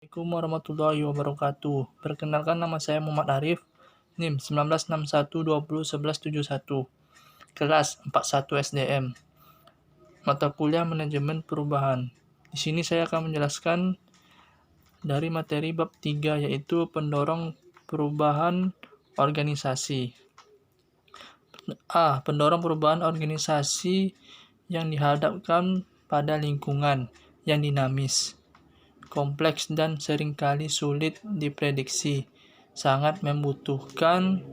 Assalamualaikum warahmatullahi wabarakatuh. Perkenalkan, nama saya Muhammad Arif, NIM 1961201171, kelas 41 SDM, mata kuliah Manajemen Perubahan. Di sini saya akan menjelaskan dari materi bab 3, yaitu pendorong perubahan organisasi. A. Pendorong perubahan organisasi yang dihadapkan pada lingkungan yang dinamis, kompleks dan seringkali sulit diprediksi, sangat membutuhkan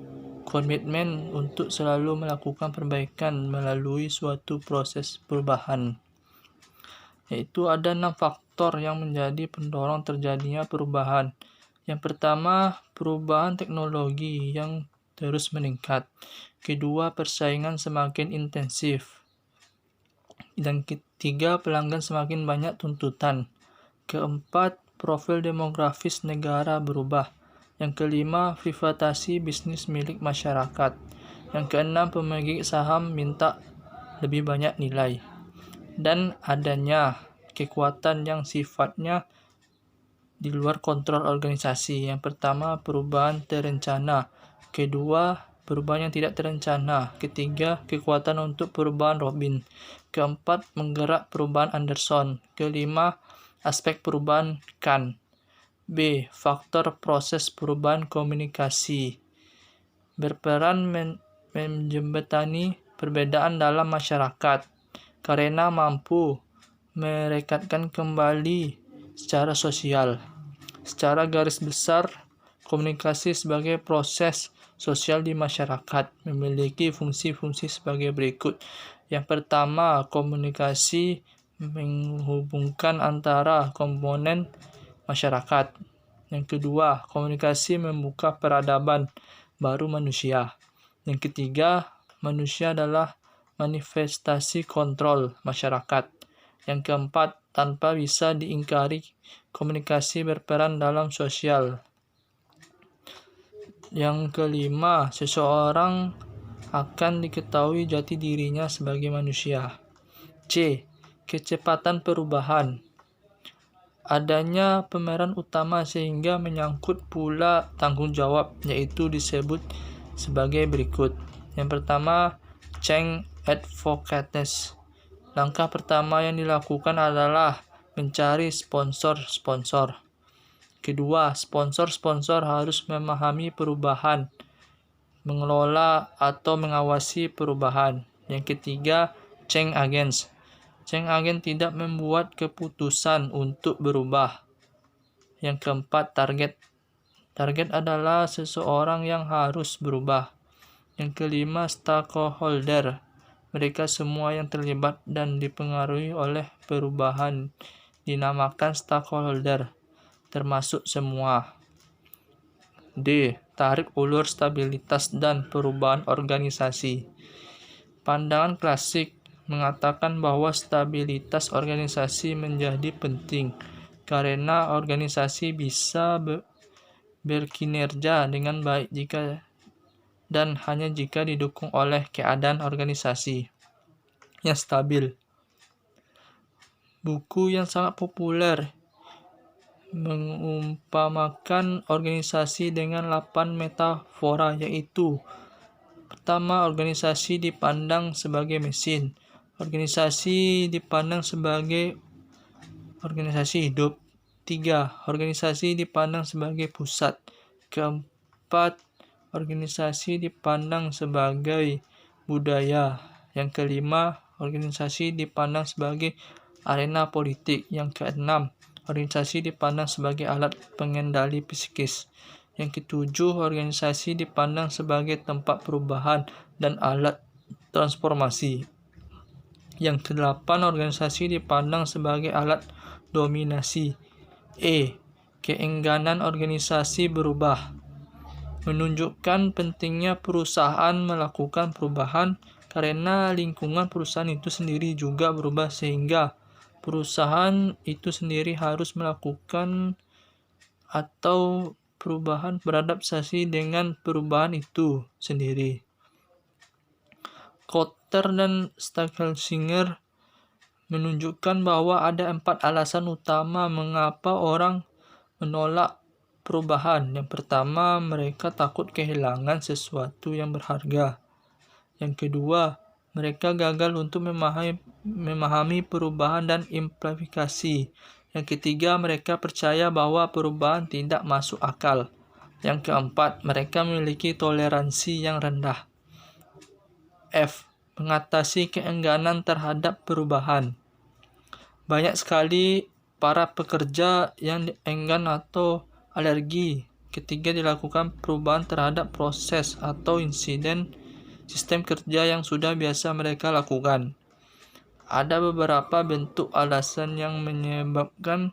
komitmen untuk selalu melakukan perbaikan melalui suatu proses perubahan. Yaitu ada 6 faktor yang menjadi pendorong terjadinya perubahan. Yang pertama, perubahan teknologi yang terus meningkat. Kedua, persaingan semakin intensif. Dan ketiga, pelanggan semakin banyak tuntutan. Keempat, profil demografis negara berubah. Yang kelima, privatisasi bisnis milik masyarakat. Yang keenam, pemegang saham minta lebih banyak nilai. Dan adanya kekuatan yang sifatnya di luar kontrol organisasi. Yang pertama, perubahan terencana. Kedua, perubahan yang tidak terencana. Ketiga, kekuatan untuk perubahan Robin. Keempat, menggerak perubahan Anderson. Kelima, aspek perubahan Kahn. B. Faktor proses perubahan komunikasi. Berperan menjembatani perbedaan dalam masyarakat karena mampu merekatkan kembali secara sosial. Secara garis besar, komunikasi sebagai proses sosial di masyarakat memiliki fungsi-fungsi sebagai berikut. Yang pertama, komunikasi menghubungkan antara komponen masyarakat. Yang kedua, komunikasi membuka peradaban baru manusia. Yang ketiga, manusia adalah manifestasi kontrol masyarakat. Yang keempat, tanpa bisa diingkari, komunikasi berperan dalam sosial. Yang kelima, seseorang akan diketahui jati dirinya sebagai manusia. C. Kecepatan perubahan. Adanya pemeran utama sehingga menyangkut pula tanggung jawab, yaitu disebut sebagai berikut. Yang pertama, change advocates. Langkah pertama yang dilakukan adalah mencari sponsor-sponsor. Kedua, sponsor-sponsor harus memahami perubahan, mengelola atau mengawasi perubahan. Yang ketiga, change agents. Change agent tidak membuat keputusan untuk berubah. Yang keempat, target. Target adalah seseorang yang harus berubah. Yang kelima, stakeholder. Mereka semua yang terlibat dan dipengaruhi oleh perubahan dinamakan stakeholder, termasuk semua. D. Tarik ulur stabilitas dan perubahan organisasi. Pandangan klasik mengatakan bahwa stabilitas organisasi menjadi penting karena organisasi bisa berkinerja dengan baik jika dan hanya jika didukung oleh keadaan organisasi yang stabil. Buku yang sangat populer mengumpamakan organisasi dengan 8 metafora, yaitu pertama, organisasi dipandang sebagai mesin. Organisasi dipandang sebagai organisasi hidup. 3. Organisasi dipandang sebagai pusat. Keempat, organisasi dipandang sebagai budaya. Yang kelima, organisasi dipandang sebagai arena politik. Yang keenam, organisasi dipandang sebagai alat pengendali psikis. Yang ketujuh, organisasi dipandang sebagai tempat perubahan dan alat transformasi. Yang kedelapan, organisasi dipandang sebagai alat dominasi. E. Keengganan organisasi berubah. Menunjukkan pentingnya perusahaan melakukan perubahan karena lingkungan perusahaan itu sendiri juga berubah, sehingga perusahaan itu sendiri harus melakukan atau perubahan beradaptasi dengan perubahan itu sendiri. Kotter dan Stackelsinger menunjukkan bahwa ada 4 alasan utama mengapa orang menolak perubahan. Yang pertama, mereka takut kehilangan sesuatu yang berharga. Yang kedua, mereka gagal untuk memahami perubahan dan implementasi. Yang ketiga, mereka percaya bahwa perubahan tidak masuk akal. Yang keempat, mereka memiliki toleransi yang rendah. F. Mengatasi keengganan terhadap perubahan. Banyak sekali para pekerja yang enggan atau alergi ketika dilakukan perubahan terhadap proses atau insiden sistem kerja yang sudah biasa mereka lakukan. Ada beberapa bentuk alasan yang menyebabkan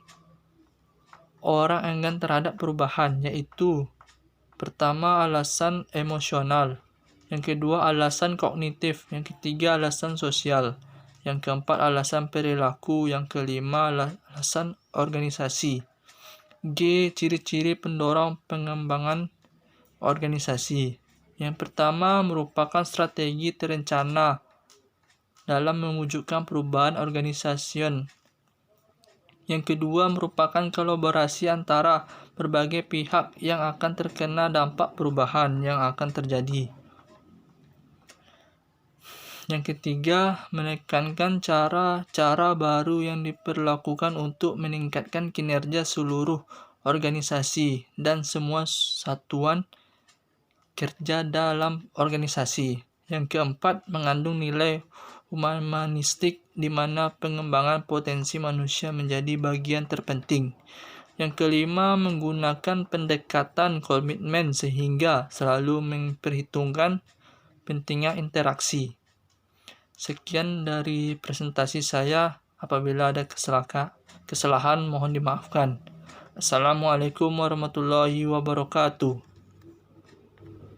orang enggan terhadap perubahan, yaitu pertama, alasan emosional. Yang kedua, alasan kognitif. Yang ketiga, alasan sosial. Yang keempat, alasan perilaku. Yang kelima, alasan organisasi. G. Ciri-ciri pendorong pengembangan organisasi. Yang pertama, merupakan strategi terencana dalam mewujudkan perubahan organisasi. Yang kedua, merupakan kolaborasi antara berbagai pihak yang akan terkena dampak perubahan yang akan terjadi. Yang ketiga, menekankan cara-cara baru yang diperlakukan untuk meningkatkan kinerja seluruh organisasi dan semua satuan kerja dalam organisasi. Yang keempat, mengandung nilai humanistik di mana pengembangan potensi manusia menjadi bagian terpenting. Yang kelima, menggunakan pendekatan komitmen sehingga selalu memperhitungkan pentingnya interaksi. Sekian dari presentasi saya. Apabila ada kesalahan mohon dimaafkan. Assalamualaikum warahmatullahi wabarakatuh.